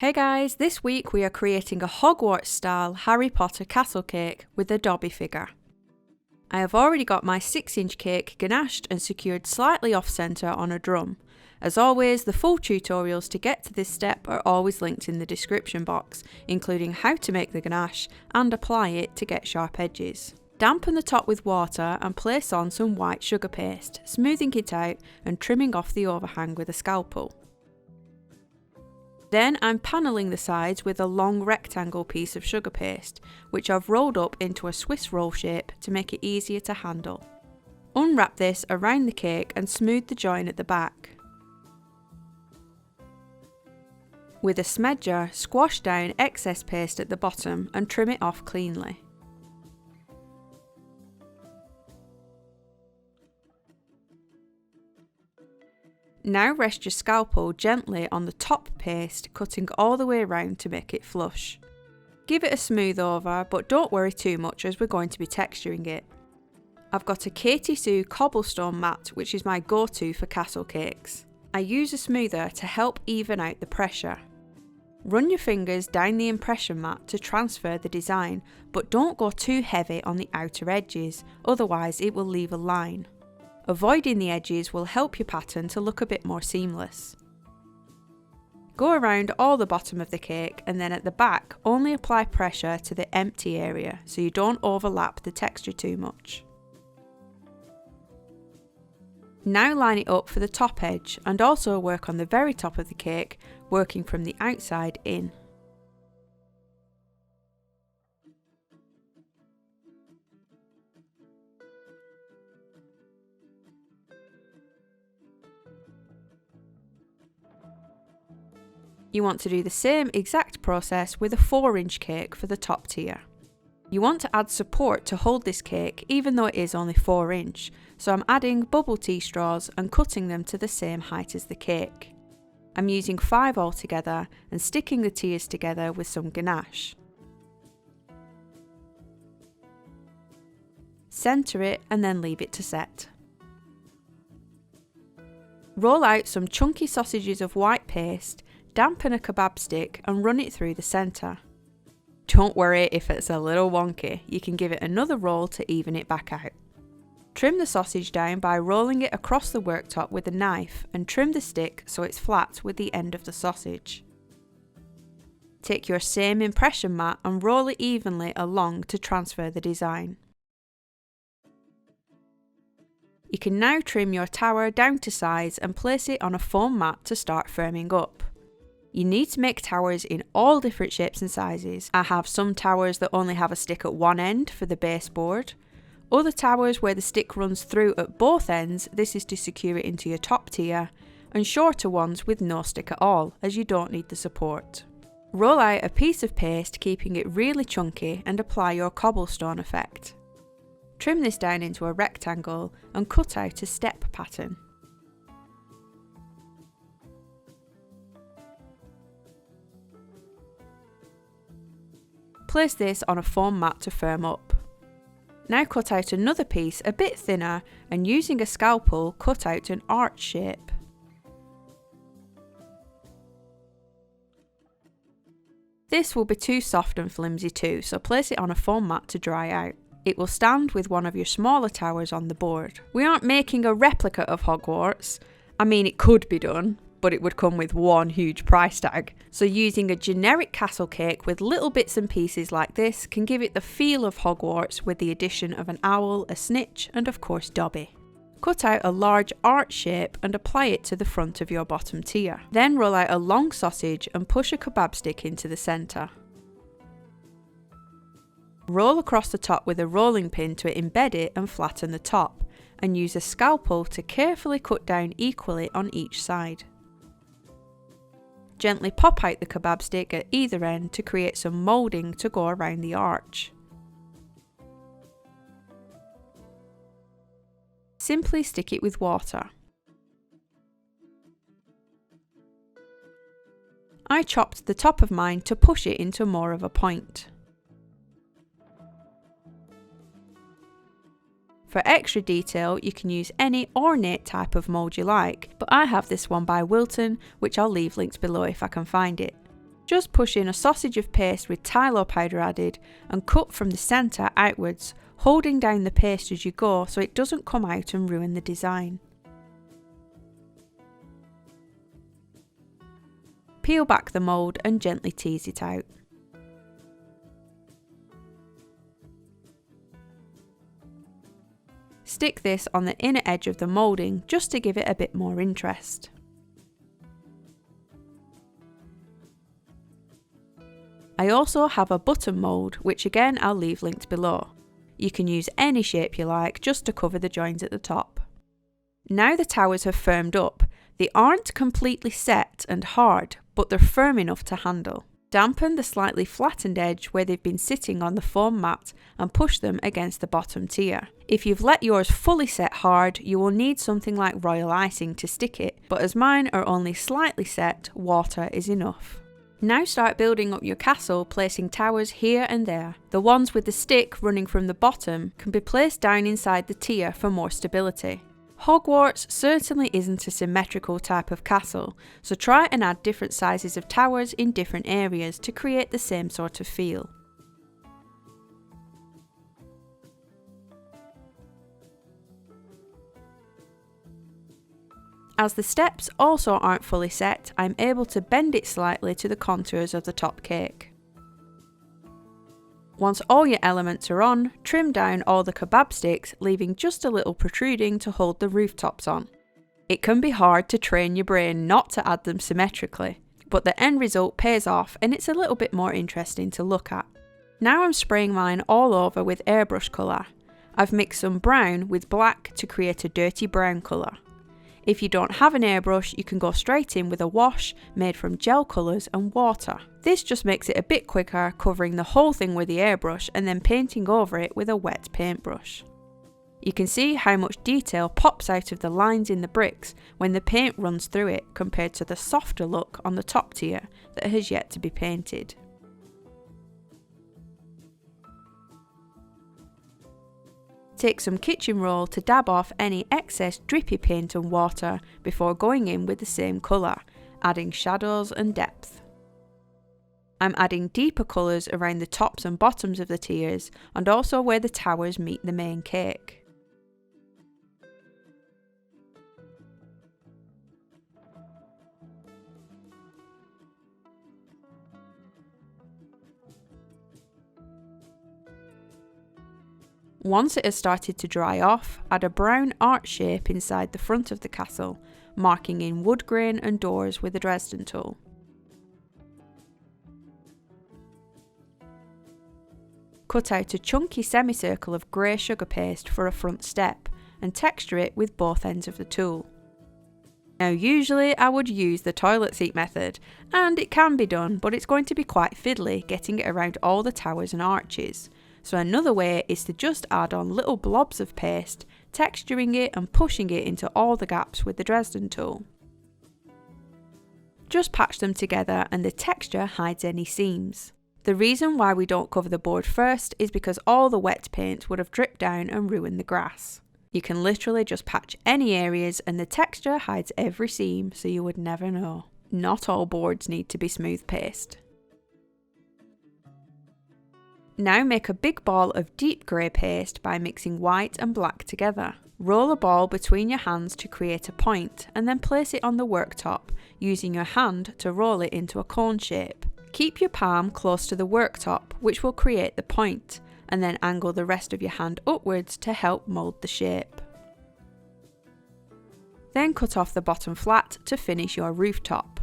Hey guys, this week we are creating a Hogwarts-style Harry Potter castle cake with a Dobby figure. I have already got my 6-inch cake ganached and secured slightly off-centre on a drum. As always, the full tutorials to get to this step are always linked in the description box, including how to make the ganache and apply it to get sharp edges. Dampen the top with water and place on some white sugar paste, smoothing it out and trimming off the overhang with a scalpel. Then I'm panelling the sides with a long rectangle piece of sugar paste, which I've rolled up into a Swiss roll shape to make it easier to handle. Unwrap this around the cake and smooth the join at the back. With a smedger, squash down excess paste at the bottom and trim it off cleanly. Now rest your scalpel gently on the top paste, cutting all the way around to make it flush. Give it a smooth over, but don't worry too much as we're going to be texturing it. I've got a Katie Sue cobblestone mat, which is my go-to for castle cakes. I use a smoother to help even out the pressure. Run your fingers down the impression mat to transfer the design, but don't go too heavy on the outer edges, otherwise it will leave a line. Avoiding the edges will help your pattern to look a bit more seamless. Go around all the bottom of the cake and then at the back only apply pressure to the empty area so you don't overlap the texture too much. Now line it up for the top edge and also work on the very top of the cake, working from the outside in. You want to do the same exact process with a 4-inch cake for the top tier. You want to add support to hold this cake even though it is only 4-inch, so I'm adding bubble tea straws and cutting them to the same height as the cake. I'm using 5 altogether and sticking the tiers together with some ganache. Centre it and then leave it to set. Roll out some chunky sausages of white paste, dampen a kebab stick and run it through the centre. Don't worry if it's a little wonky, you can give it another roll to even it back out. Trim the sausage down by rolling it across the worktop with a knife and trim the stick so it's flat with the end of the sausage. Take your same impression mat and roll it evenly along to transfer the design. You can now trim your tower down to size and place it on a foam mat to start firming up. You need to make towers in all different shapes and sizes. I have some towers that only have a stick at one end for the baseboard. Other towers where the stick runs through at both ends, this is to secure it into your top tier, and shorter ones with no stick at all, as you don't need the support. Roll out a piece of paste, keeping it really chunky, and apply your cobblestone effect. Trim this down into a rectangle and cut out a step pattern. Place this on a foam mat to firm up. Now cut out another piece a bit thinner and using a scalpel cut out an arch shape. This will be too soft and flimsy too, so place it on a foam mat to dry out. It will stand with one of your smaller towers on the board. We aren't making a replica of Hogwarts. I mean, it could be done, but it would come with one huge price tag. So using a generic castle cake with little bits and pieces like this can give it the feel of Hogwarts with the addition of an owl, a snitch and of course Dobby. Cut out a large arch shape and apply it to the front of your bottom tier. Then roll out a long sausage and push a kebab stick into the centre. Roll across the top with a rolling pin to embed it and flatten the top, and use a scalpel to carefully cut down equally on each side. Gently pop out the kebab stick at either end to create some moulding to go around the arch. Simply stick it with water. I chopped the top of mine to push it into more of a point. For extra detail, you can use any ornate type of mould you like, but I have this one by Wilton, which I'll leave linked below if I can find it. Just push in a sausage of paste with Tylo powder added and cut from the centre outwards, holding down the paste as you go so it doesn't come out and ruin the design. Peel back the mould and gently tease it out. Stick this on the inner edge of the moulding just to give it a bit more interest. I also have a button mould, which again I'll leave linked below. You can use any shape you like just to cover the joins at the top. Now the towers have firmed up, they aren't completely set and hard, but they're firm enough to handle. Dampen the slightly flattened edge where they've been sitting on the foam mat and push them against the bottom tier. If you've let yours fully set hard, you will need something like royal icing to stick it, but as mine are only slightly set, water is enough. Now start building up your castle, placing towers here and there. The ones with the stick running from the bottom can be placed down inside the tier for more stability. Hogwarts certainly isn't a symmetrical type of castle, so try and add different sizes of towers in different areas to create the same sort of feel. As the steps also aren't fully set, I'm able to bend it slightly to the contours of the top cake. Once all your elements are on, trim down all the kebab sticks, leaving just a little protruding to hold the rooftops on. It can be hard to train your brain not to add them symmetrically, but the end result pays off and it's a little bit more interesting to look at. Now I'm spraying mine all over with airbrush colour. I've mixed some brown with black to create a dirty brown colour. If you don't have an airbrush, you can go straight in with a wash made from gel colours and water. This just makes it a bit quicker, covering the whole thing with the airbrush and then painting over it with a wet paintbrush. You can see how much detail pops out of the lines in the bricks when the paint runs through it compared to the softer look on the top tier that has yet to be painted. Take some kitchen roll to dab off any excess drippy paint and water before going in with the same colour, adding shadows and depth. I'm adding deeper colours around the tops and bottoms of the tiers and also where the towers meet the main cake. Once it has started to dry off, add a brown arch shape inside the front of the castle, marking in wood grain and doors with a Dresden tool. Cut out a chunky semicircle of grey sugar paste for a front step and texture it with both ends of the tool. Now usually I would use the toilet seat method, and it can be done, but it's going to be quite fiddly getting it around all the towers and arches. So another way is to just add on little blobs of paste, texturing it and pushing it into all the gaps with the Dresden tool. Just patch them together and the texture hides any seams. The reason why we don't cover the board first is because all the wet paint would have dripped down and ruined the grass. You can literally just patch any areas and the texture hides every seam, so you would never know. Not all boards need to be smooth paste. Now make a big ball of deep grey paste by mixing white and black together. Roll a ball between your hands to create a point and then place it on the worktop, using your hand to roll it into a cone shape. Keep your palm close to the worktop, which will create the point, and then angle the rest of your hand upwards to help mould the shape. Then cut off the bottom flat to finish your rooftop.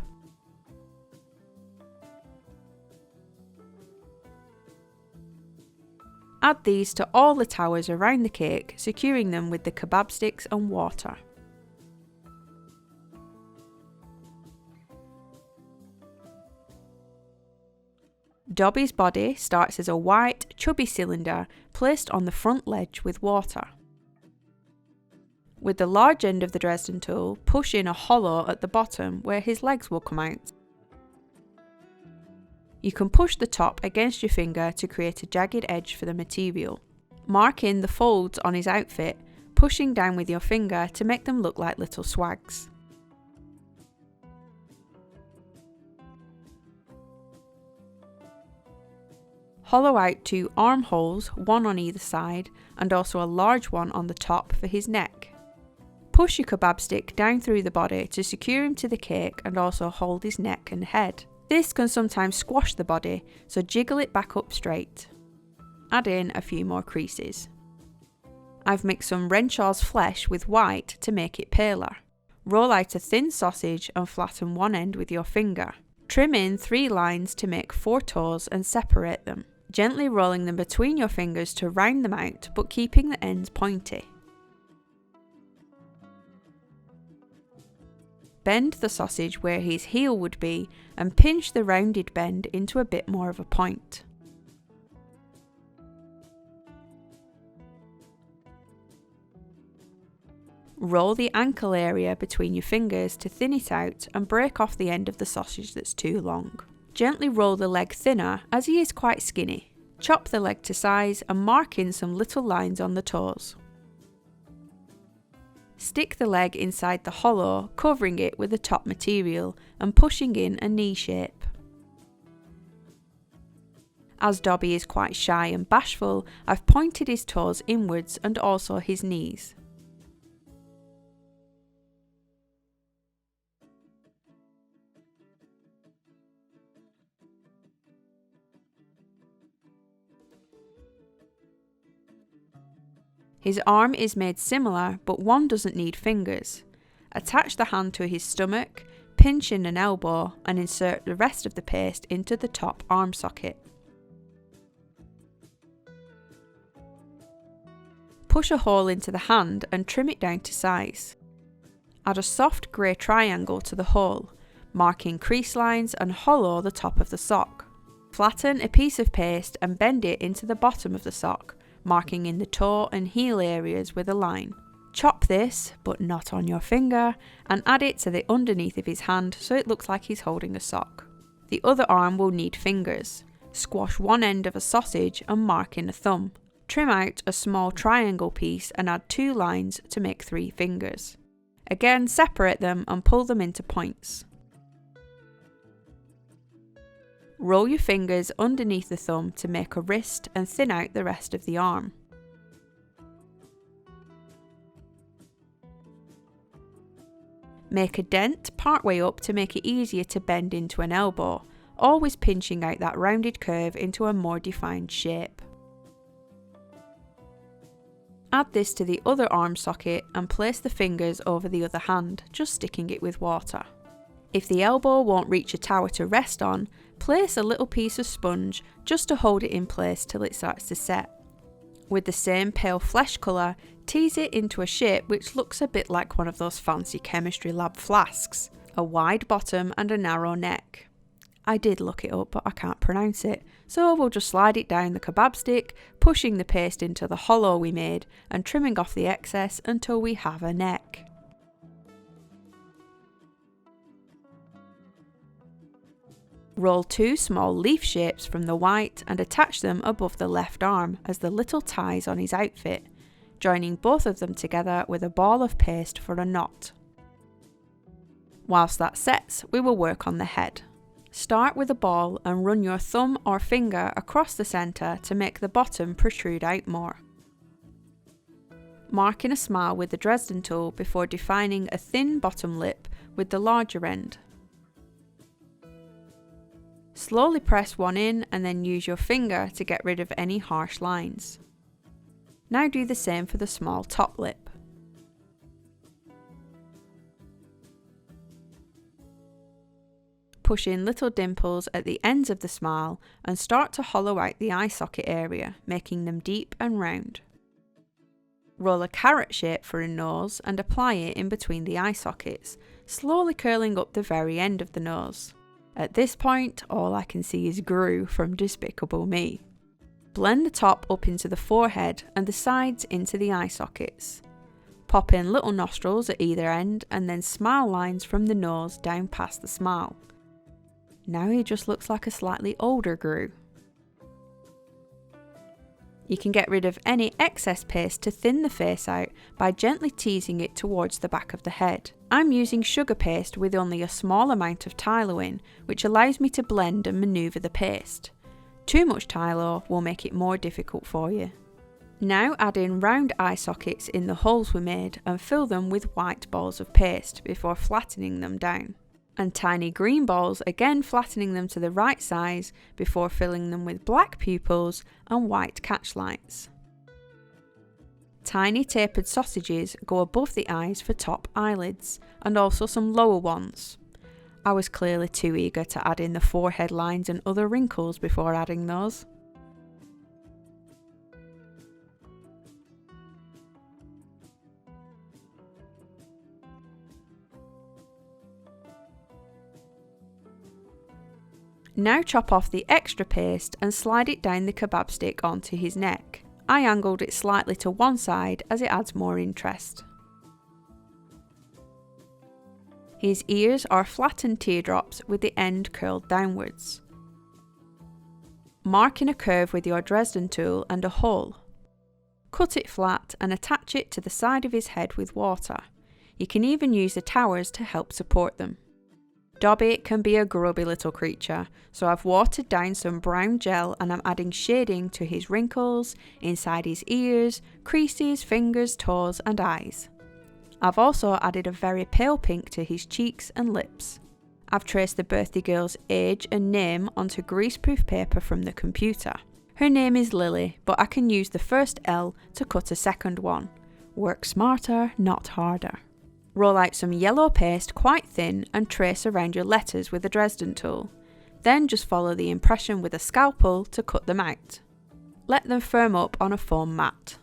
Add these to all the towers around the cake, securing them with the kebab sticks and water. Dobby's body starts as a white, chubby cylinder placed on the front ledge with water. With the large end of the Dresden tool, push in a hollow at the bottom where his legs will come out. You can push the top against your finger to create a jagged edge for the material. Mark in the folds on his outfit, pushing down with your finger to make them look like little swags. Hollow out 2 armholes, one on either side, and also a large one on the top for his neck. Push your kebab stick down through the body to secure him to the cake and also hold his neck and head. This can sometimes squash the body, so jiggle it back up straight. Add in a few more creases. I've mixed some Renshaw's flesh with white to make it paler. Roll out a thin sausage and flatten one end with your finger. Trim in 3 lines to make 4 toes and separate them, gently rolling them between your fingers to round them out but keeping the ends pointy. Bend the sausage where his heel would be and pinch the rounded bend into a bit more of a point. Roll the ankle area between your fingers to thin it out and break off the end of the sausage that's too long. Gently roll the leg thinner as he is quite skinny. Chop the leg to size and mark in some little lines on the toes. Stick the leg inside the hollow, covering it with the top material and pushing in a knee shape. As Dobby is quite shy and bashful, I've pointed his toes inwards and also his knees. His arm is made similar, but one doesn't need fingers. Attach the hand to his stomach, pinch in an elbow, and insert the rest of the paste into the top arm socket. Push a hole into the hand and trim it down to size. Add a soft grey triangle to the hole, marking crease lines and hollow the top of the sock. Flatten a piece of paste and bend it into the bottom of the sock, marking in the toe and heel areas with a line. Chop this, but not on your finger, and add it to the underneath of his hand so it looks like he's holding a sock. The other arm will need fingers. Squash one end of a sausage and mark in a thumb. Trim out a small triangle piece and add 2 lines to make 3 fingers. Again, separate them and pull them into points. Roll your fingers underneath the thumb to make a wrist and thin out the rest of the arm. Make a dent partway up to make it easier to bend into an elbow, always pinching out that rounded curve into a more defined shape. Add this to the other arm socket and place the fingers over the other hand, just sticking it with water. If the elbow won't reach a tower to rest on, place a little piece of sponge just to hold it in place till it starts to set. With the same pale flesh colour, tease it into a shape which looks a bit like one of those fancy chemistry lab flasks, a wide bottom and a narrow neck. I did look it up, but I can't pronounce it, so we'll just slide it down the kebab stick, pushing the paste into the hollow we made and trimming off the excess until we have a neck. Roll 2 small leaf shapes from the white and attach them above the left arm as the little ties on his outfit, joining both of them together with a ball of paste for a knot. Whilst that sets, we will work on the head. Start with a ball and run your thumb or finger across the centre to make the bottom protrude out more. Mark in a smile with the Dresden tool before defining a thin bottom lip with the larger end. Slowly press one in and then use your finger to get rid of any harsh lines. Now do the same for the small top lip. Push in little dimples at the ends of the smile and start to hollow out the eye socket area, making them deep and round. Roll a carrot shape for a nose and apply it in between the eye sockets, slowly curling up the very end of the nose. At this point, all I can see is Gru from Despicable Me. Blend the top up into the forehead and the sides into the eye sockets. Pop in little nostrils at either end and then smile lines from the nose down past the smile. Now he just looks like a slightly older Gru. You can get rid of any excess paste to thin the face out by gently teasing it towards the back of the head. I'm using sugar paste with only a small amount of tylo in, which allows me to blend and manoeuvre the paste. Too much Tylo will make it more difficult for you. Now add in round eye sockets in the holes we made and fill them with white balls of paste before flattening them down. And tiny green balls, again flattening them to the right size before filling them with black pupils and white catch lights. Tiny tapered sausages go above the eyes for top eyelids, and also some lower ones. I was clearly too eager to add in the forehead lines and other wrinkles before adding those. Now chop off the extra paste and slide it down the kebab stick onto his neck. I angled it slightly to one side as it adds more interest. His ears are flattened teardrops with the end curled downwards. Mark in a curve with your Dresden tool and a hole. Cut it flat and attach it to the side of his head with water. You can even use the towers to help support them. Dobby can be a grubby little creature, so I've watered down some brown gel and I'm adding shading to his wrinkles, inside his ears, creases, fingers, toes and eyes. I've also added a very pale pink to his cheeks and lips. I've traced the birthday girl's age and name onto greaseproof paper from the computer. Her name is Lily, but I can use the first L to cut a second one. Work smarter, not harder. Roll out some yellow paste quite thin and trace around your letters with a Dresden tool. Then just follow the impression with a scalpel to cut them out. Let them firm up on a foam mat.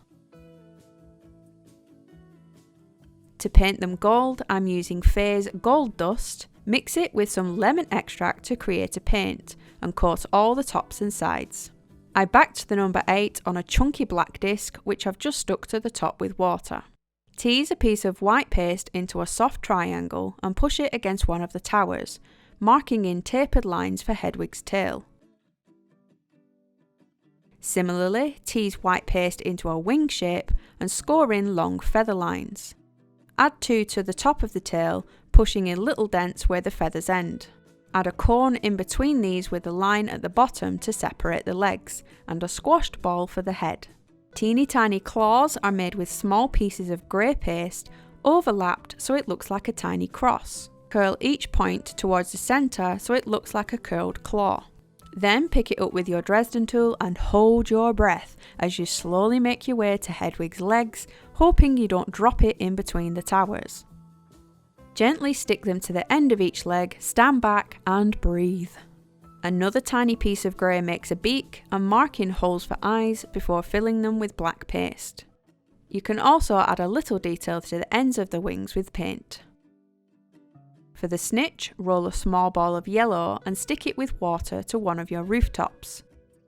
To paint them gold, I'm using Faye's Gold Dust. Mix it with some lemon extract to create a paint and coat all the tops and sides. I backed the number 8 on a chunky black disc which I've just stuck to the top with water. Tease a piece of white paste into a soft triangle and push it against one of the towers, marking in tapered lines for Hedwig's tail. Similarly, tease white paste into a wing shape and score in long feather lines. Add 2 to the top of the tail, pushing in little dents where the feathers end. Add a cone in between these with a line at the bottom to separate the legs, and a squashed ball for the head. Teeny tiny claws are made with small pieces of grey paste, overlapped so it looks like a tiny cross. Curl each point towards the centre so it looks like a curled claw. Then pick it up with your Dresden tool and hold your breath as you slowly make your way to Hedwig's legs, hoping you don't drop it in between the towers. Gently stick them to the end of each leg, stand back and breathe. Another tiny piece of grey makes a beak and mark in holes for eyes before filling them with black paste. You can also add a little detail to the ends of the wings with paint. For the snitch, roll a small ball of yellow and stick it with water to one of your rooftops.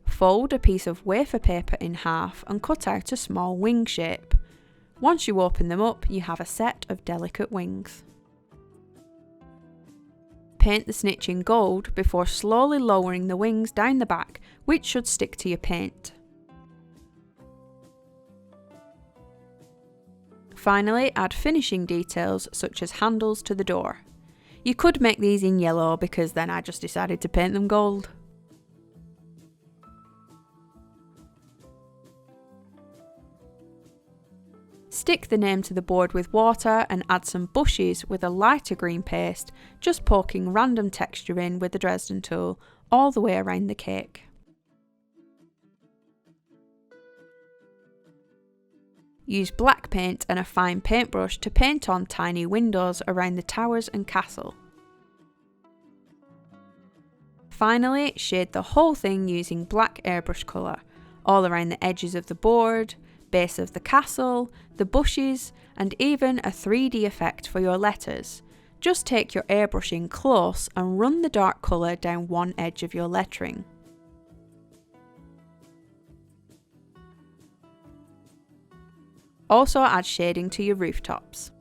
Fold a piece of wafer paper in half and cut out a small wing shape. Once you open them up, you have a set of delicate wings. Paint the snitch in gold before slowly lowering the wings down the back, which should stick to your paint. Finally, add finishing details such as handles to the door. You could make these in yellow because then I just decided to paint them gold. Stick the name to the board with water and add some bushes with a lighter green paste, just poking random texture in with the Dresden tool all the way around the cake. Use black paint and a fine paintbrush to paint on tiny windows around the towers and castle. Finally, shade the whole thing using black airbrush colour, all around the edges of the board, base of the castle, the bushes, and even a 3D effect for your letters. Just take your airbrush in close and run the dark colour down one edge of your lettering. Also add shading to your rooftops.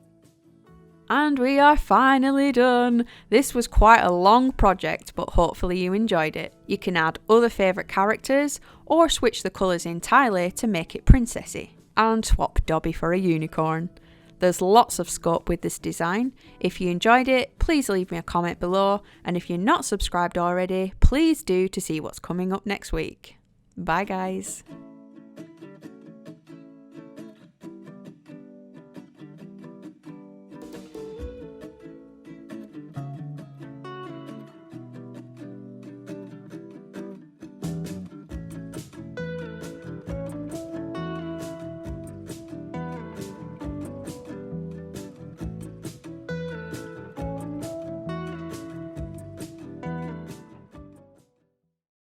And we are finally done! This was quite a long project, but hopefully you enjoyed it. You can add other favourite characters, or switch the colours entirely to make it princessy. And swap Dobby for a unicorn. There's lots of scope with this design. If you enjoyed it, please leave me a comment below, and if you're not subscribed already, please do to see what's coming up next week. Bye guys.